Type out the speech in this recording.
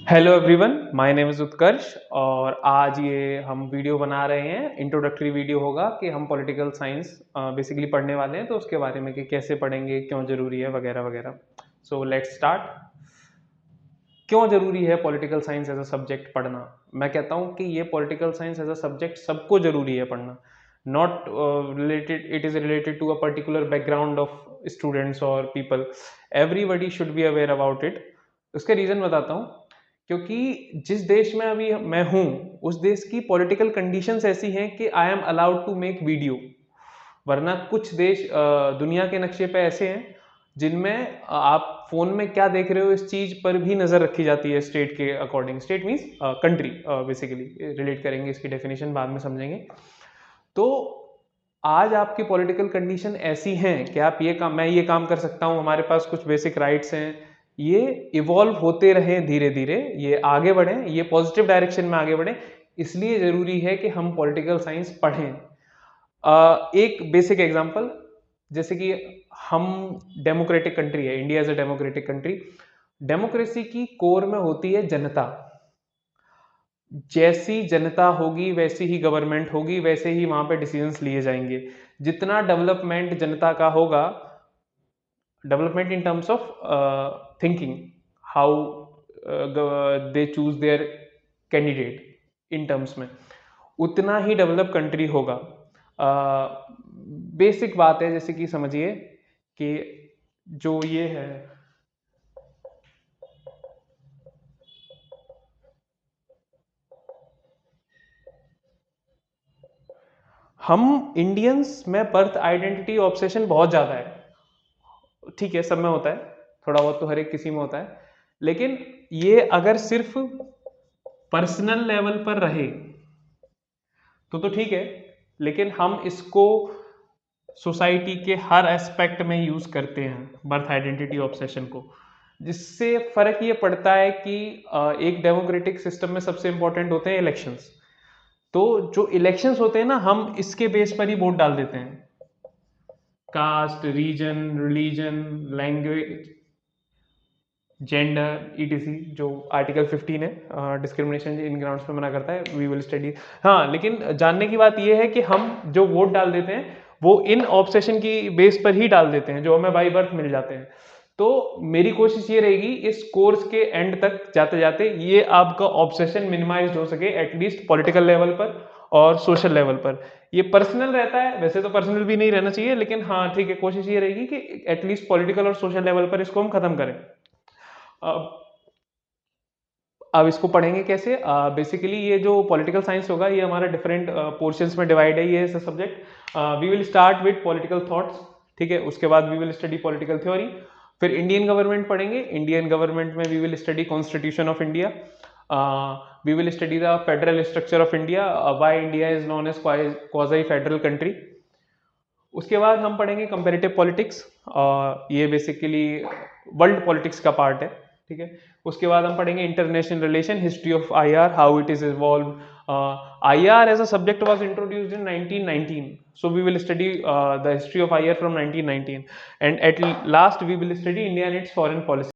Hello everyone, my name is Utkarsh और आज ये हम वीडियो बना रहे हैं। इंट्रोडक्टरी वीडियो होगा कि हम पॉलिटिकल साइंस बेसिकली पढ़ने वाले हैं, तो उसके बारे में कि कैसे पढ़ेंगे, क्यों ज़रूरी है, वगैरह वगैरह। So let's start. क्यों ज़रूरी है political science as a subject पढ़ना? मैं कहता हूँ कि ये political science as a subject सबको ज़रूरी है पढ़ना। Not related, it is related to a particular background of students और people. Everybody should be aware about it. उसके रीज़न बताता हूँ। क्योंकि जिस देश में अभी मैं हूँ, उस देश की पॉलिटिकल कंडीशंस ऐसी हैं कि I am allowed to make video. वरना कुछ देश दुनिया के नक्शे पे ऐसे हैं जिनमें आप फोन में क्या देख रहे हो इस चीज पर भी नजर रखी जाती है स्टेट के according. State means country, basically relate करेंगे, इसकी डेफिनेशन बाद में समझेंगे। तो आज आपकी पॉलिटिकल कंडीशन ऐसी हैं कि आप ये काम, मैं ये काम कर सकता हूँ, हमारे पास कुछ बेसिक राइट्स हैं। ये इवॉल्व होते रहें धीरे धीरे, ये आगे बढ़ें, ये पॉजिटिव डायरेक्शन में आगे बढ़ें। इसलिए जरूरी है कि हम पॉलिटिकल साइंस पढ़ें। एक बेसिक एग्जांपल, जैसे कि हम डेमोक्रेटिक कंट्री है, India is a democratic country. Democracy की कोर में होती है जनता। जैसी जनता होगी वैसी ही गवर्नमेंट होगी, वैसे ही वहां पे डिसीजंस लिए जाएंगे। जितना डेवलपमेंट जनता का होगा, development in terms of thinking, how they choose there candidate in terms में, उतना ही डेवलप कंट्री होगा। बेसिक बात है, जैसे कि समझिए कि जो ये है, हम इंडियंस में बर्थ आइडेंटिटी ऑब्सेशन बहुत ज़्यादा है। ठीक है, सब में होता है, थोड़ा बहुत तो हर एक किसी में होता है। लेकिन ये अगर सिर्फ पर्सनल लेवल पर रहे तो ठीक है। लेकिन हम इसको सोसाइटी के हर एस्पेक्ट में यूज करते हैं, बर्थ आइडेंटिटी ऑब्सेशन को। जिससे फर्क ये पड़ता है कि एक डेमोक्रेटिक सिस्टम में सबसे इंपॉर्टेंट होते हैं इलेक्शंस। तो जो इलेक्शंस होते हैं ना, हम इसके बेस पर ही वोट डाल देते हैं। Caste, region, religion, language, gender, etc, जो आर्टिकल 15 है, डिस्क्रिमिनेशन इन ग्राउंड्स पे मना करता है, वी विल स्टडी। हाँ, लेकिन जानने की बात यह है कि हम जो वोट डाल देते हैं वो इन ऑब्सेशन की बेस पर ही डाल देते हैं, जो हमें बाई बर्थ मिल जाते हैं। तो मेरी कोशिश ये रहेगी इस कोर्स के एंड तक जाते जाते ये आपका ऑब्सेशन मिनिमाइज हो सके, एटलीस्ट पॉलिटिकल लेवल पर और सोशल लेवल पर। ये पर्सनल रहता है, वैसे तो पर्सनल भी नहीं रहना चाहिए, लेकिन हाँ ठीक है, कोशिश ये रहेगी कि एटलीस्ट पॉलिटिकल और सोशल लेवल पर इसको हम खत्म करें। अब इसको पढ़ेंगे कैसे? बेसिकली ये जो पॉलिटिकल साइंस होगा, ये हमारा डिफरेंट पोर्शंस में डिवाइड है ये subject. We will start with political thoughts, ठीक है। उसके बाद we will study political theory. फिर इंडियन गवर्नमेंट पढ़ेंगे। इंडियन गवर्नमेंट में we will study constitution of India. We will study the federal structure of India, why India is known as quasi federal country. उसके बाद हम पढ़ेंगे comparative politics, ये basically world politics का part है, ठीक है। उसके बाद हम पढ़ेंगे international relation, history of IR, how it is evolve. IR as a subject was introduced in 1919, so we will study the history of IR from 1919, and at last we will study India and its foreign policy.